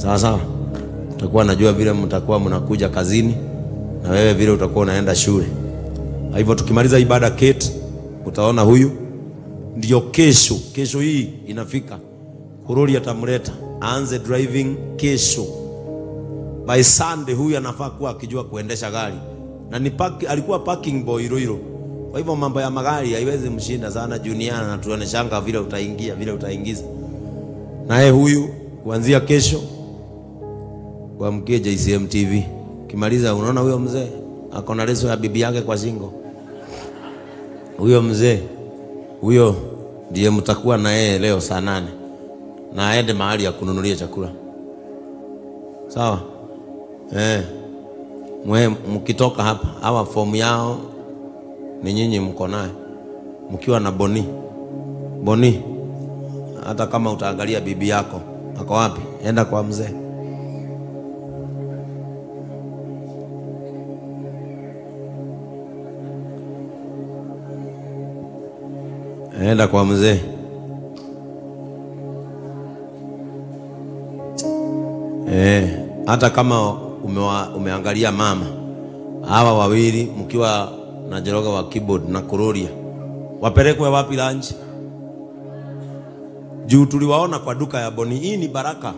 Sawa sawa. Utakuwa najua vile mtakuwa mnakuja kazini na wewe vile utakuwa unaenda shule. Hivyo tukimaliza ibada Kate, utaona huyu ndio kesho hii inafika. Kuroli atamleta aanze driving kesho. By Sunday huyu anafaa kuwa akijua kuendesha gari. Na alikuwa parking boy Iroiro. Kwa hivyo mambo ya magari haiwezi mshinda sana Junior, na tuoneshanga vile utaingia, vile utaingiza. Naye huyu kuanzia kesho kwa mkie JCM TV. Kimaliza unaona huyo mzee ako na leso ya bibi yake kwa shingo. Huyo mzee huyo ndiye mtakuwa na yeye leo saa 8. Na aende mahali ya kununulia chakula. Sawa? Mkitoka hapa hawa form yao ni nyinyi mko naye. Mkiwa na Boni. Hata kama utaangalia bibi yako ako wapi, enda kwa mzee. Enda kwa mzee. Hata kama umeangalia mama, hawa wawili mkiwa na Jeroga wa keyboard na Kuroria, wapelekwe wapi lunch? Juu tuliwaona kwa duka ya Boni. Hii ni baraka.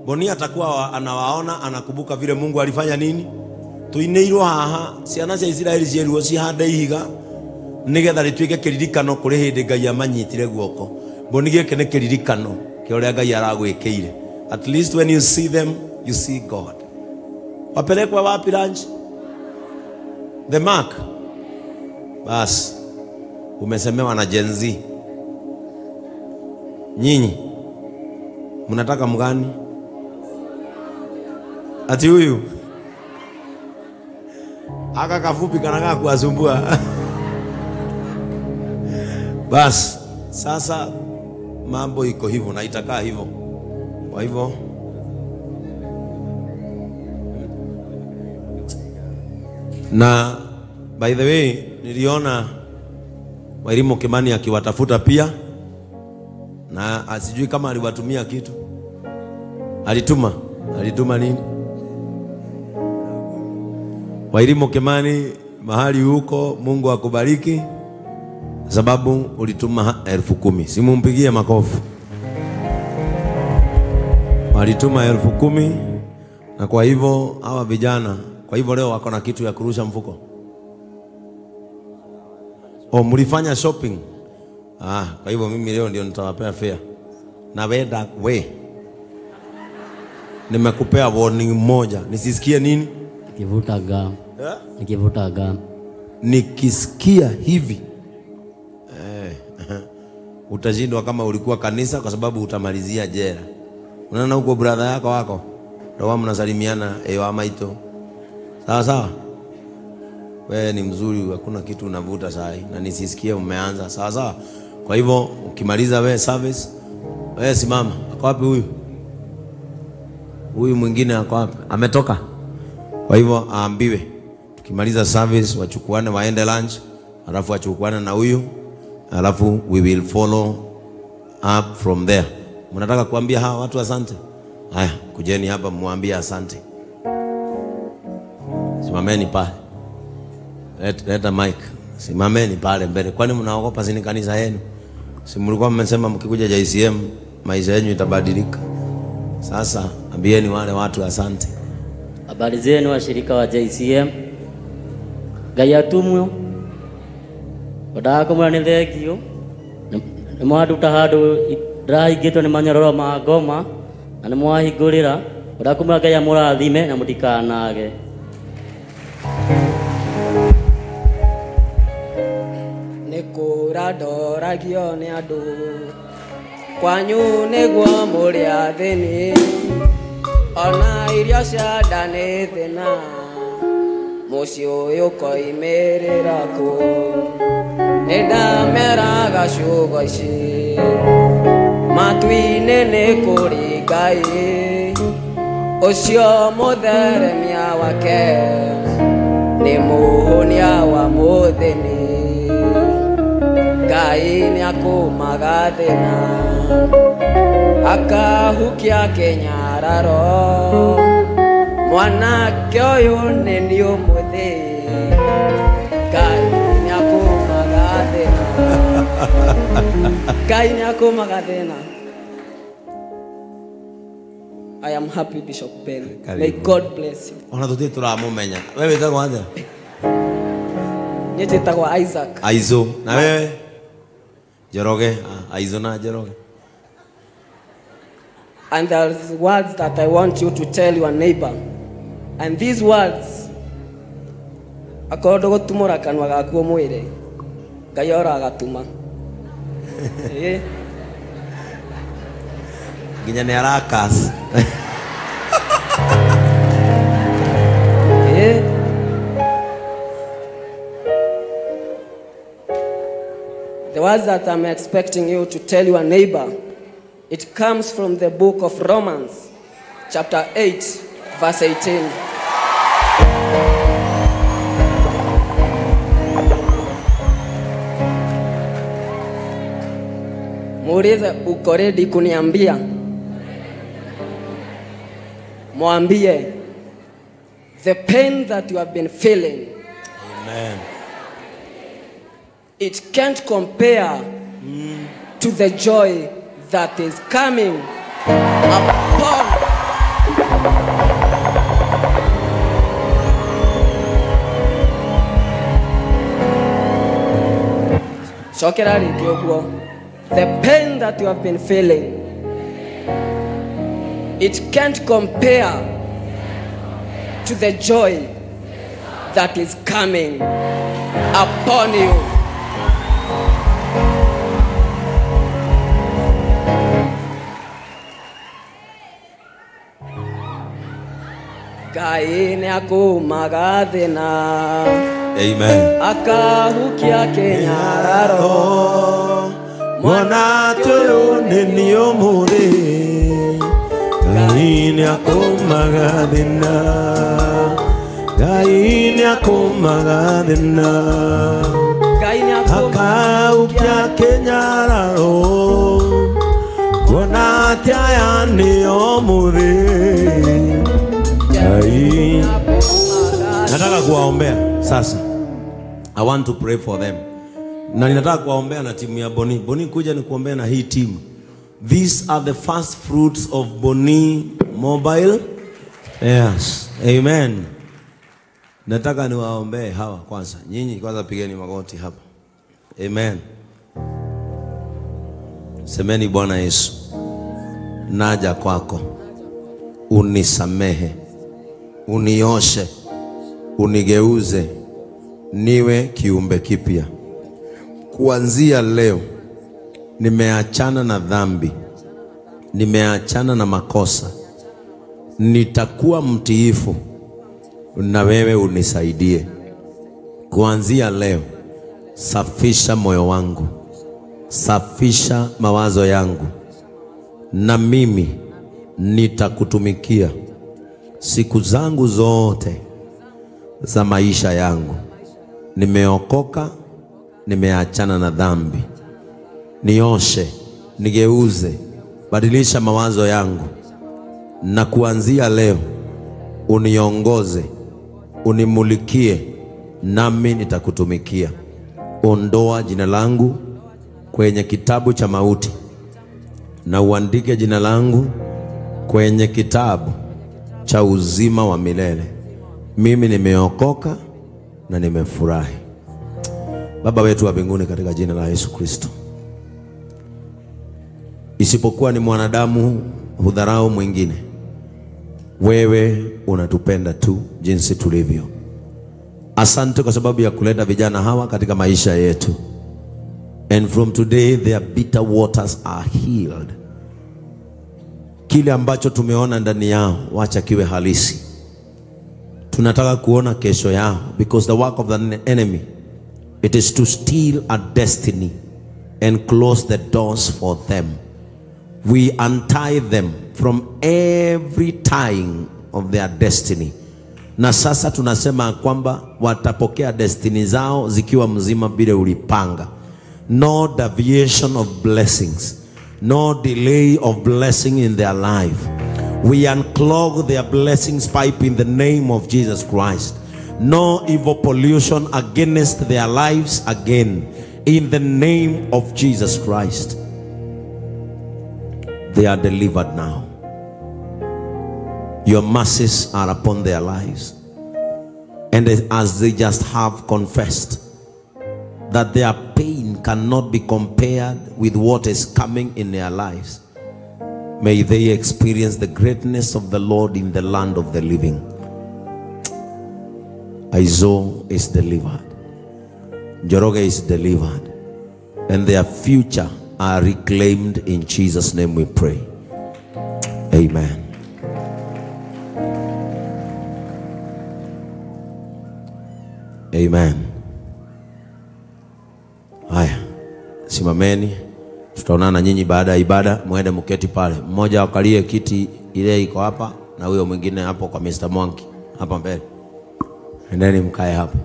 Boni atakuwa anawaona, anakumbuka vile Mungu alifanya nini. Tuineirwo haha ciana cia Israeli cierirwo cihande ihiga nigetha rituike kiririkano kuri hindi Ngai amanyitire guoko. Boni gike ni kiririkano kia uria Ngai aragwikire. At least when you see them, you see God. Wapelekwe wapi lunch? The Mark. Bas umesemewa na Gen Z. Nyinyi mnataka mgani? Ati huyu aka kafupi kananga kuwasumbua. Bas sasa mambo iko hivyo na itakaa hivyo. Kwa hivyo na by the way niliona Wairimu Kimani akiwatafuta pia, na asijui kama aliwatumia kitu. Alituma nini? Wairimu Kimani, mahali huko Mungu akubariki, sababu ulituma 10,000. Simumpigie makofi. Walituma 10,000, na kwa hivyo hawa vijana, kwa hivyo leo wako na kitu ya kurusha mfuko. Mlifanya shopping. Kwa hivyo mimi leo ndio nitawapea fare. Na wenda we. Nimekupea warning moja. Nisisikie nini? Nikivuta gum. Nikivuta gum. Nikisikia hivi. Utashindwa kama ulikuwa kanisa, kwa sababu utamalizia jela. Unaona huko brother yako wako. Ndio mnasalimiana ewa maito. Sawa sawa. Wewe ni mzuri, hakuna kitu unavuta sahi, na nisisikie umeanza. Sawa sawa. Kwa hivyo ukimaliza wewe service, wewe simama. Ako wapi huyu? Huyu mwingine ako wapi? Ametoka. Kwa hivyo aambiwe tukimaliza service wachukuane waende lunch, alafu wachukuane na huyu, alafu we will follow up from there. Mnataka kuambia hawa watu asante? Haya, kujeni hapa muambie asante. Simameni pale. Leta mic. Simameni pale mbele. Kwani mnaogopa sini kanisa yenu? Si mlikuwa mmesema mkikuja JCM maisha yenu itabadilika. Sasa ambieni wale watu asante. Habari zenu washirika wa JCM. Ngai atumwo. Wadako mwana thegio. Nimwaduta handu ndahingitwo ni manyororo ma ngoma, na nimwahingurira. Wadako mwana Ngai amurathime na mutikanage. Ndoragio ni andu kwanyu niguo muri athini, ona irio cia ndani thina muci uyu koimirira ku. Nindameraga ciugo ici matu-ini ni kuri Ngai ucio mutheremia wake ni muhonia wa muthini. Ngai ni akumaga thina akahukia kenyararo mwanake uyu nĩ ũmũthĩ Ngai nĩakũmaga thĩna Ngai nĩakũmaga thĩna. I am happy, Bishop Ben. May God bless you. Ona tuti turamumenya. Wewe wetagwo atĩa? Niĩ njĩtagwo Isaac. Aizo. Na wewe? Njoroge. Aizo na Njoroge. And there's words that I want you to tell your neighbor. And these words, akorwo gũtumũra kanua gaku ũmwĩre Ngai oragatuma. Nginya nĩ arakas. The words that I'm expecting you to tell your neighbor, it comes from the book of Romans, chapter 8, verse 18. Muulize uko ready kuniambia? Mwambie the pain that you have been feeling. Amen. It can't compare to the joy that is coming upon. The pain that you have been feeling, it can't compare to the joy that is coming upon you. Ngai nĩakũmaga thĩna. Amen. Akahukia kenyararo mwanake ũyũ nĩ ũmũthĩ Ngai nĩakũmaga thĩna. Ngai nĩakũmaga thĩna. Akahukia kenyararo mwanake aya nĩ ũmũthĩ Ngai. Nataka kuwaombea sasa. I want to pray for them. Na ninataka kuwaombea na timu ya Boni. Boni kuja ni kuombea na hii timu. These are the first fruits of Boni Mobile. Yes. Amen. Nataka niwaombee hawa kwanza. Nyinyi kwanza pigeni magoti hapa. Amen. Semeni Bwana Yesu, naja kwako. Unisamehe. Unioshe. Unigeuze niwe kiumbe kipya. Kuanzia leo nimeachana na dhambi, nimeachana na makosa, nitakuwa mtiifu na wewe unisaidie. Kuanzia leo safisha moyo wangu, safisha mawazo yangu, na mimi nitakutumikia siku zangu zote za maisha yangu. Nimeokoka, nimeachana na dhambi. Nioshe, nigeuze, badilisha mawazo yangu, na kuanzia leo uniongoze, unimulikie, nami nitakutumikia. Ondoa jina langu kwenye kitabu cha mauti na uandike jina langu kwenye kitabu cha uzima wa milele. Mimi nimeokoka na nimefurahi. Baba wetu wa mbinguni, katika jina la Yesu Kristo, isipokuwa ni mwanadamu hudharau mwingine, wewe unatupenda tu jinsi tulivyo. Asante kwa sababu ya kuleta vijana hawa katika maisha yetu. And from today their bitter waters are healed. Kile ambacho tumeona ndani yao wacha kiwe halisi. Tunataka kuona kesho yao, because the work of the enemy, it is to steal a destiny and close the doors for them. We untie them from every tying of their destiny. Na sasa tunasema kwamba watapokea destiny zao zikiwa mzima bila ulipanga. No deviation of blessings, no delay of blessing in their life. We unclog their blessings pipe in the name of Jesus Christ. No evil pollution against their lives again, in the name of Jesus Christ. They are delivered now. Your mercies are upon their lives. And as they just have confessed that their pain cannot be compared with what is coming in their lives, may they experience the greatness of the Lord in the land of the living. Aizo is delivered. Njoroge is delivered. And their future are reclaimed. In Jesus' name we pray. Amen. Amen. Haya, simameni. Tutaonana nyinyi baada ya ibada. Muende mketi pale. Mmoja akalie kiti ile iko hapa, na huyo mwingine hapo kwa Mr. Monkey hapa mbele. Endeni mkae hapo.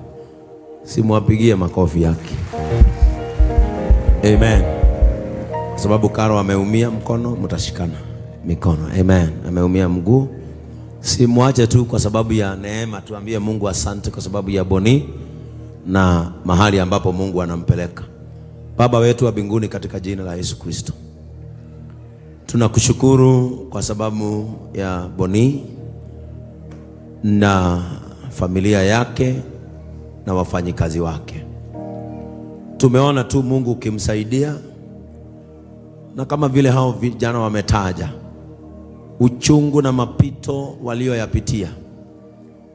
Simuwapigie makofi yake. Amen. Kwa sababu Karo ameumia mkono, mtashikana mikono. Amen. Ameumia mguu. Simuache tu kwa sababu ya neema, tuambie Mungu asante kwa sababu ya Boni na mahali ambapo Mungu anampeleka. Baba wetu wa mbinguni, katika jina la Yesu Kristo, tunakushukuru kwa sababu ya Boni na familia yake na wafanyikazi wake. Tumeona tu Mungu ukimsaidia, na kama vile hao vijana wametaja, uchungu na mapito walioyapitia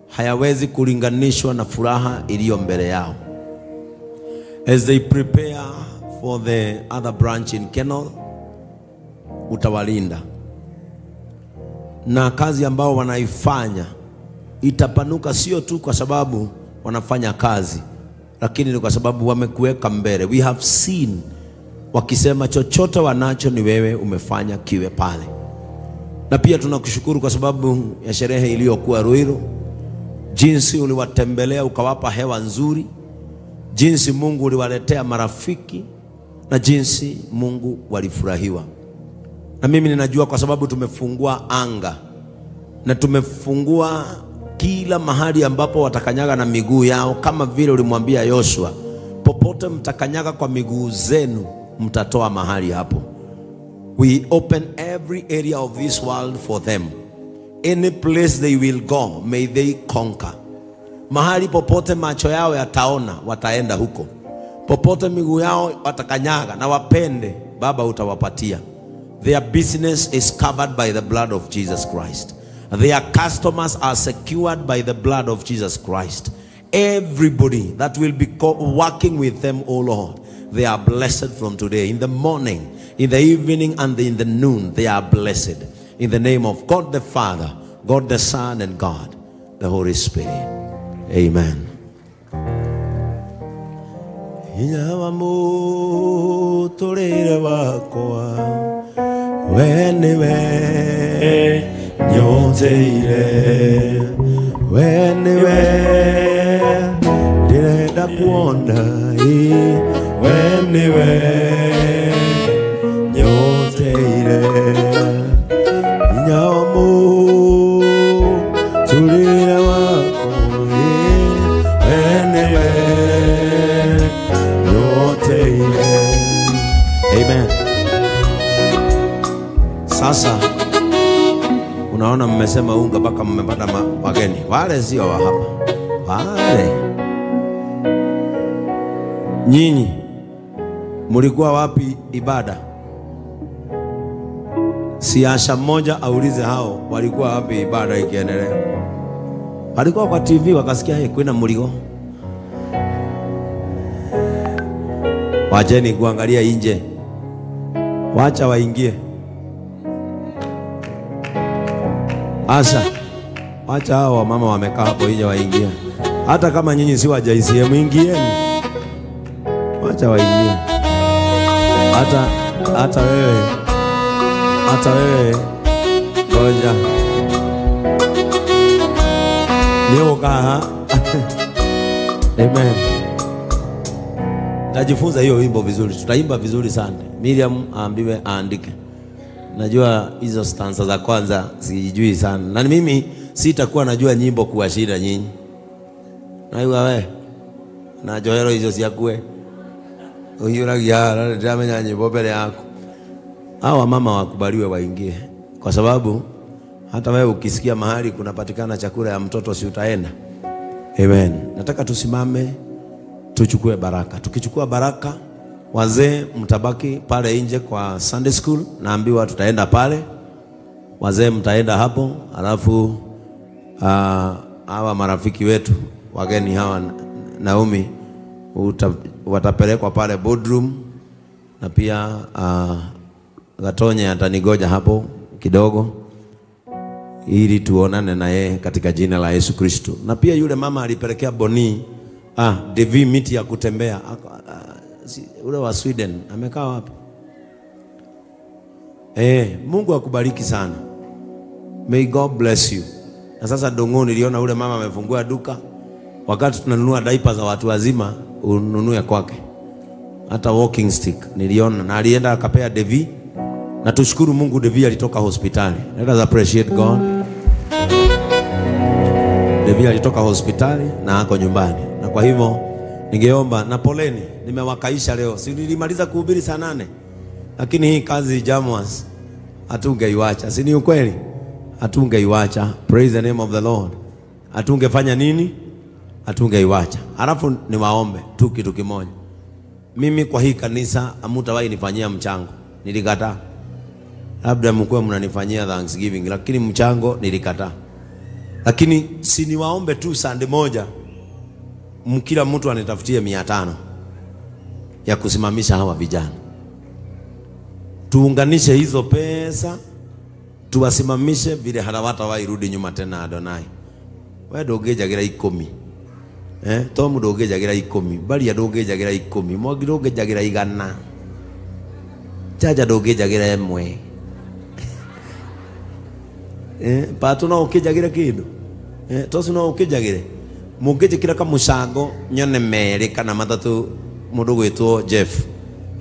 hayawezi kulinganishwa na furaha iliyo mbele yao. As they prepare for the other branch in Kenol, utawalinda, na kazi ambao wanaifanya itapanuka, sio tu kwa sababu wanafanya kazi, lakini ni kwa sababu wamekuweka mbele. We have seen wakisema chochote wanacho ni wewe umefanya kiwe pale. Na pia tunakushukuru kwa sababu ya sherehe iliyokuwa Ruiru, jinsi uliwatembelea ukawapa hewa nzuri, jinsi Mungu uliwaletea marafiki, na jinsi Mungu walifurahiwa. Na mimi ninajua kwa sababu tumefungua anga na tumefungua kila mahali ambapo watakanyaga na miguu yao, kama vile ulimwambia Yoshua, popote mtakanyaga kwa miguu zenu mtatoa mahali hapo. We open every area of this world for them. Any place they will go, may they conquer. Mahali popote macho yao yataona, wataenda huko. Popote miguu yao watakanyaga na wapende, Baba utawapatia. Their business is covered by the blood of Jesus Christ. Their customers are secured by the blood of Jesus Christ. Everybody that will be working with them, oh Lord, they are blessed from today. In the morning, in the evening, and in the noon, they are blessed. In the name of God the Father, God the Son, and God the Holy Spirit. Amen. Amen. Sasa unaona mmesema unga mpaka mmepata wageni. Wale sio wa hapa. Wale nyinyi mulikuwa wapi ibada? Siasha mmoja aulize hao walikuwa wapi ibada ikiendelea. Walikuwa kwa TV wakasikia kwenda muligo. Wacheni kuangalia nje. Wacha waingie. Asa, wacha hao mama wamekaa hapo nje waingie. Hata kama nyinyi si wa JCM, ingieni. Wacha waingie. Hata wewe ngoja. Nioka. Amen. Tajifunza hiyo wimbo vizuri. Tutaimba vizuri sana. Miriam aambiwe aandike. Najua hizo stanza za kwanza sijui sana. Na mimi sitakuwa najua nyimbo kuwashinda nyinyi. Naiwa wewe. Na joero hizo siakue. Uyuragia ndamenya nyimbo mbele yako. Hawa mama wakubaliwe waingie. Kwa sababu hata wewe ukisikia mahali kunapatikana chakula ya mtoto si utaenda. Amen. Nataka tusimame tuchukue baraka. Tukichukua baraka, wazee mtabaki pale nje kwa Sunday school. Naambiwa tutaenda pale. Wazee mtaenda hapo. Alafu hawa marafiki wetu wageni hawa Naomi watapelekwa pale boardroom. Na pia Gatonye atanigoja hapo kidogo ili tuonane na yeye katika jina la Yesu Kristo. Na pia yule mama alipelekea Boni Devi miti ya kutembea. Ule wa Sweden amekaa wapi? Mungu akubariki sana. May God bless you. Na sasa Dongo niliona ule mama amefungua duka. Wakati tunanunua diapers za watu wazima ununue kwake. Hata walking stick niliona, na alienda akapea Devi. Na tushukuru Mungu Devi alitoka hospitali. Let us appreciate God. Devi alitoka hospitali na ako nyumbani. Na kwa hivyo ningeomba na poleni, nimewakaisha leo. Si nilimaliza kuhubiri saa 8. Lakini hii kazi Jamas hatungeiacha. Si ni ukweli? Hatungeiacha. Praise the name of the Lord. Hatungefanya nini? Hatungeiacha. Alafu niwaombe tu kitu kimoja. Mimi kwa hii kanisa hamtawahi nifanyia mchango. Nilikataa. Labda mkuu mnanifanyia Thanksgiving, lakini mchango nilikataa. Lakini si niwaombe tu Sunday moja kila mtu anitafutie 500 ya kusimamisha hawa vijana. Tuunganishe hizo pesa, tuwasimamishe vile harawata wairudi nyuma tena Adonai. Wewe dogejagira 10. Tomu dogejagira 10. Bali ya dogejagira 10. Mwogi dogejagira 100. Jaja dogejagira 1. Pato na ukijagira kido. Tosu na ukijagira. Mugeje kira kamushago nyone mere kana matatu mundu gwitwo Jeff.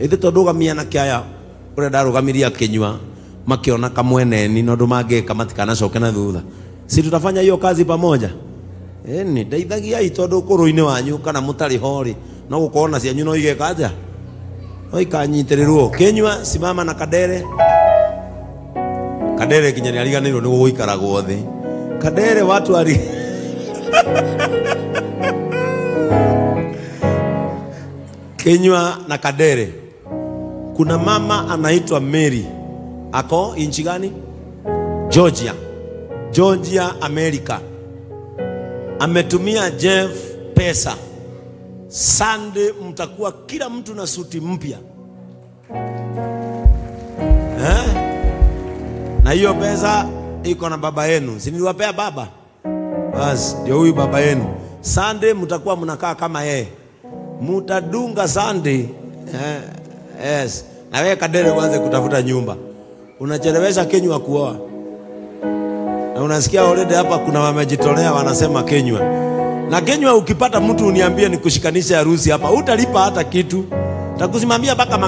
Ithe tondu miana kiaya ure darugamiria Kenywa makiona kamweneni no ndumange kamatikana coke na thutha. Si tutafanya hiyo kazi pamoja? Ni ndeithagia itondu kuruini wanyu kana mutari hori no gukona cianyu no ige kaja. Oi kanyitirirwo Kenywa simama na Kadere. Kadere kinyani aliganirwo ni guikara guothe. Kadere watu ali Kenywa na Kadere. Kuna mama anaitwa Mary. Ako inchi gani? Georgia, America. Ametumia Jeff pesa. Sunday mtakuwa kila mtu na suti mpya. Na hiyo pesa iko na baba yenu. Si niliwapea baba? Basi ndio huyu baba yenu. Sunday mtakuwa mnakaa kama yeye. Mutadunga Sunday. Yes. Na wewe Kadere kwanza kutafuta nyumba. Unachelewesha Kenywa kuoa. Na unasikia already hapa kuna wamejitolea wanasema Kenywa. Na Kenywa ukipata mtu uniambie nikushikanisha harusi hapa, utalipa hata kitu. Takusimamia mpaka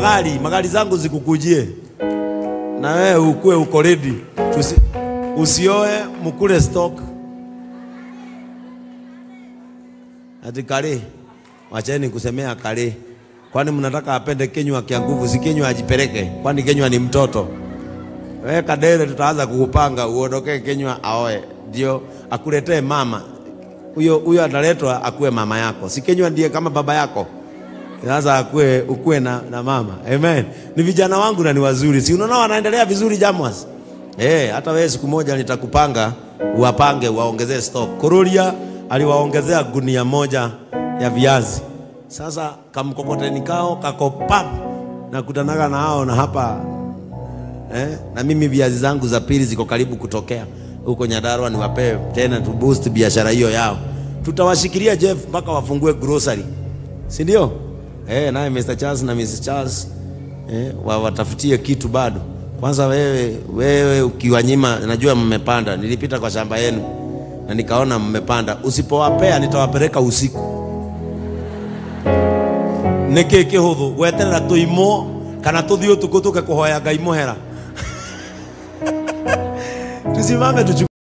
magari zangu zikukujie. Na wewe ukue uko ready. Usioe mkule stock. Ati kale. Wacheni kusemea kale. Kwani mnataka apende Kenywa kia nguvu, si Kenywa ajipeleke? Kwani Kenywa ni mtoto? Wewe Kadere tutaanza kukupanga uondoke Kenywa aoe. Ndio akuletee mama. Huyo ataletwa akue mama yako. Si Kenywa ndiye kama baba yako. Sasa ukue na mama. Amen. Ni vijana wangu na ni wazuri. Si unaona wanaendelea vizuri Jamas? Hata wewe siku moja nitakupanga uwapange waongezee stock. Kororia aliwaongezea gunia moja ya viazi. Sasa kamkokoteni kao kako pap na kutanaga na hao na hapa na mimi viazi zangu za pili ziko karibu kutokea huko Nyandarua, niwape tena tu boost biashara hiyo yao. Tutawashikilia Jeff mpaka wafungue grocery. Si ndio? Naye Mr. Charles na Mrs. Charles watafutie kitu bado. Kwanza wewe ukiwanyima, najua mmepanda. Nilipita kwa shamba yenu na nikaona mmepanda. Usipowapea nitawapeleka usiku. niki kihuthu gweterera tuimo kana tuthii utuku tuke kuhoya Ngai muhera tusimame